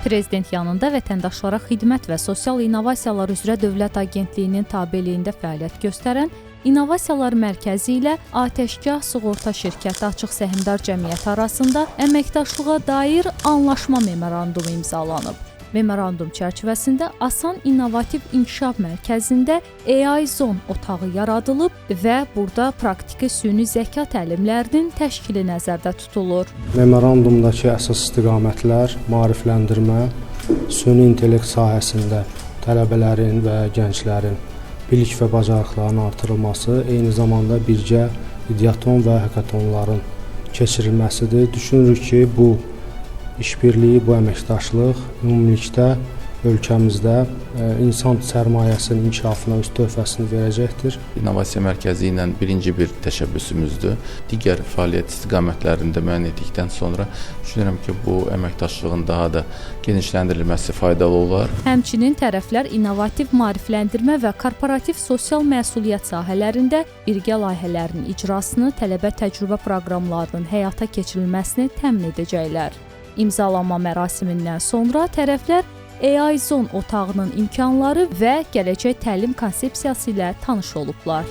Prezident yanında Vətəndaşlara Xidmət və Sosial İnnovasiyalar üzrə Dövlət Agentliyinin tabeliyində fəaliyyət göstərən İnnovasiyalar Mərkəzi ilə Atəşgah Sığorta Şirkəti Açıq Səhmdar Cəmiyyəti arasında əməkdaşlığa dair anlaşma memorandumu imzalanıb. Memorandum çərçivəsində Asan İnnovativ İnkişaf Mərkəzində AI Zone otağı yaradılıb və burada praktiki süni zəka təlimlərinin təşkili nəzərdə tutulur. Memorandumdakı əsas istiqamətlər maarifləndirmə, süni intellekt sahəsində tələbələrin və gənclərin bilik və bacarıqlarının artırılması, eyni zamanda birgə ideaton və hekatonların keçirilməsidir. Düşünürük ki, bu İşbirliyi, bu əməkdaşlıq ümumilikdə ölkəmizdə insan sərmayəsinin inkişafına öz töhfəsini verəcəkdir. İnnovasiya mərkəzi ilə birinci bir təşəbbüsümüzdür. Digər fəaliyyət istiqamətlərində müəyyən etdikdən sonra düşünürəm ki, bu əməkdaşlığın daha da genişləndirilməsi faydalı olar. Həmçinin tərəflər innovativ maarifləndirmə və korporativ sosial məsuliyyət sahələrində birgə layihələrin icrasını, tələbə təcrübə proqramlarının həyata keçirilməsini təmin edəcəklər. İmzalanma mərasimindən sonra tərəflər AI Zone otağının imkanları və gələcək təlim konsepsiyası ilə tanış olublar.